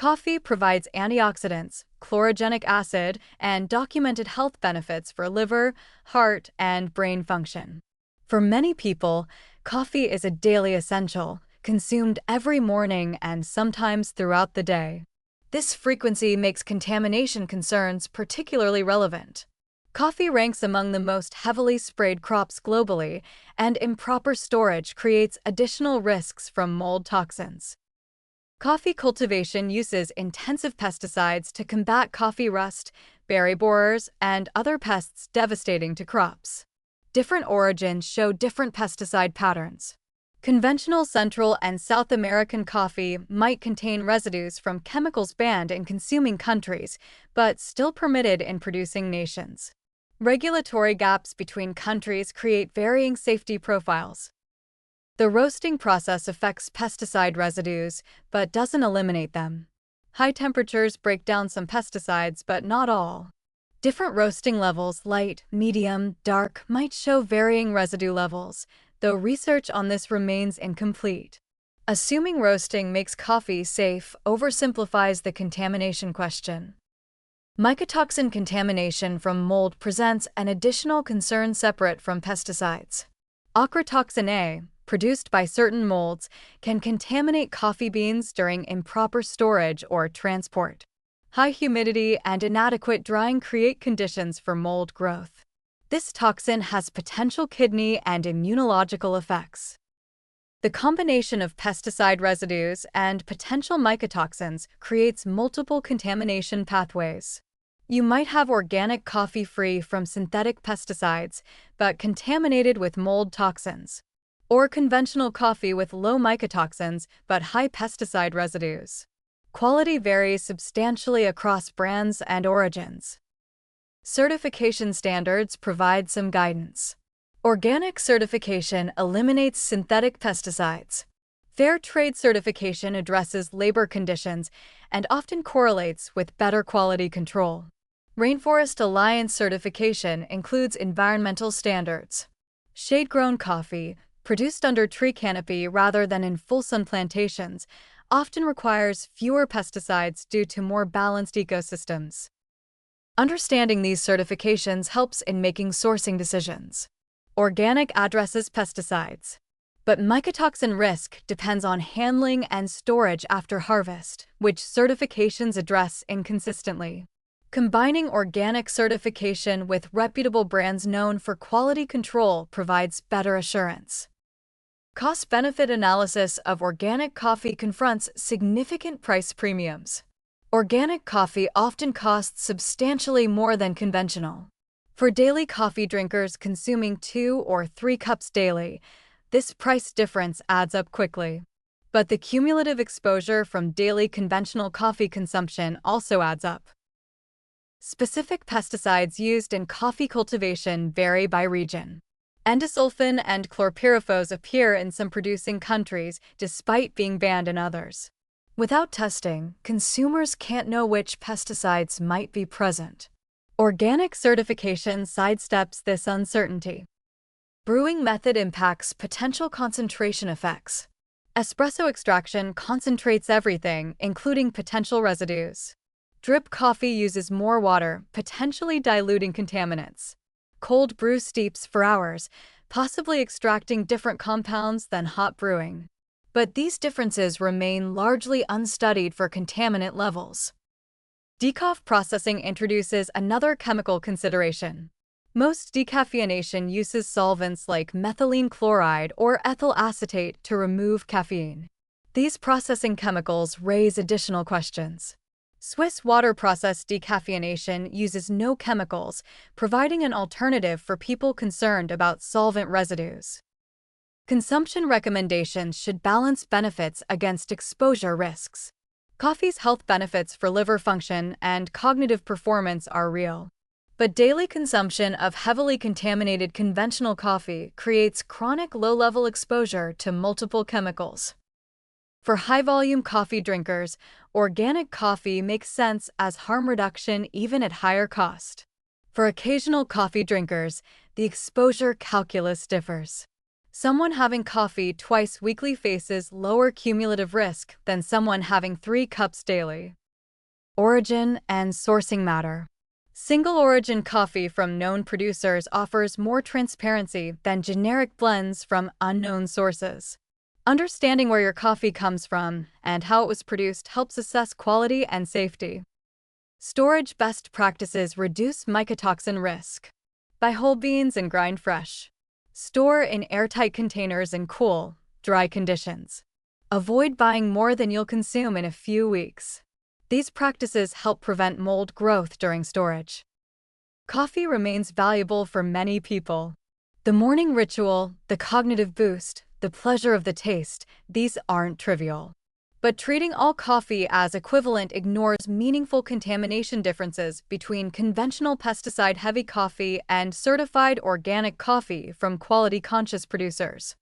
Coffee provides antioxidants, chlorogenic acid, and documented health benefits for liver, heart, and brain function. For many people, coffee is a daily essential, consumed every morning and sometimes throughout the day. This frequency makes contamination concerns particularly relevant. Coffee ranks among the most heavily sprayed crops globally, and improper storage creates additional risks from mold toxins. Coffee cultivation uses intensive pesticides to combat coffee rust, berry borers, and other pests devastating to crops. Different origins show different pesticide patterns. Conventional Central and South American coffee might contain residues from chemicals banned in consuming countries, but still permitted in producing nations. Regulatory gaps between countries create varying safety profiles. The roasting process affects pesticide residues, but doesn't eliminate them. High temperatures break down some pesticides, but not all. Different roasting levels, light, medium, dark, might show varying residue levels, though research on this remains incomplete. Assuming roasting makes coffee safe oversimplifies the contamination question. Mycotoxin contamination from mold presents an additional concern separate from pesticides. Ochratoxin A, produced by certain molds, can contaminate coffee beans during improper storage or transport. High humidity and inadequate drying create conditions for mold growth. This toxin has potential kidney and immunological effects. The combination of pesticide residues and potential mycotoxins creates multiple contamination pathways. You might have organic coffee free from synthetic pesticides, but contaminated with mold toxins, or conventional coffee with low mycotoxins but high pesticide residues. Quality varies substantially across brands and origins. Certification standards provide some guidance. Organic certification eliminates synthetic pesticides. Fair trade certification addresses labor conditions and often correlates with better quality control. Rainforest Alliance certification includes environmental standards. Shade-grown coffee, produced under tree canopy rather than in full-sun plantations, often requires fewer pesticides due to more balanced ecosystems. Understanding these certifications helps in making sourcing decisions. Organic addresses pesticides, but mycotoxin risk depends on handling and storage after harvest, which certifications address inconsistently. Combining organic certification with reputable brands known for quality control provides better assurance. Cost-benefit analysis of organic coffee confronts significant price premiums. Organic coffee often costs substantially more than conventional. For daily coffee drinkers consuming 2 or 3 cups daily, this price difference adds up quickly. But the cumulative exposure from daily conventional coffee consumption also adds up. Specific pesticides used in coffee cultivation vary by region. Endosulfan and chlorpyrifos appear in some producing countries despite being banned in others. Without testing, consumers can't know which pesticides might be present. Organic certification sidesteps this uncertainty. Brewing method impacts potential concentration effects. Espresso extraction concentrates everything, including potential residues. Drip coffee uses more water, potentially diluting contaminants. Cold brew steeps for hours, possibly extracting different compounds than hot brewing. But these differences remain largely unstudied for contaminant levels. Decaf processing introduces another chemical consideration. Most decaffeination uses solvents like methylene chloride or ethyl acetate to remove caffeine. These processing chemicals raise additional questions. Swiss water process decaffeination uses no chemicals, providing an alternative for people concerned about solvent residues. Consumption recommendations should balance benefits against exposure risks. Coffee's health benefits for liver function and cognitive performance are real. But daily consumption of heavily contaminated conventional coffee creates chronic low-level exposure to multiple chemicals. For high-volume coffee drinkers, organic coffee makes sense as harm reduction even at higher cost. For occasional coffee drinkers, the exposure calculus differs. Someone having coffee twice weekly faces lower cumulative risk than someone having 3 cups daily. Origin and sourcing matter. Single-origin coffee from known producers offers more transparency than generic blends from unknown sources. Understanding where your coffee comes from and how it was produced helps assess quality and safety. Storage best practices reduce mycotoxin risk. Buy whole beans and grind fresh. Store in airtight containers in cool, dry conditions. Avoid buying more than you'll consume in a few weeks. These practices help prevent mold growth during storage. Coffee remains valuable for many people. The morning ritual, the cognitive boost, the pleasure of the taste, these aren't trivial. But treating all coffee as equivalent ignores meaningful contamination differences between conventional pesticide-heavy coffee and certified organic coffee from quality-conscious producers.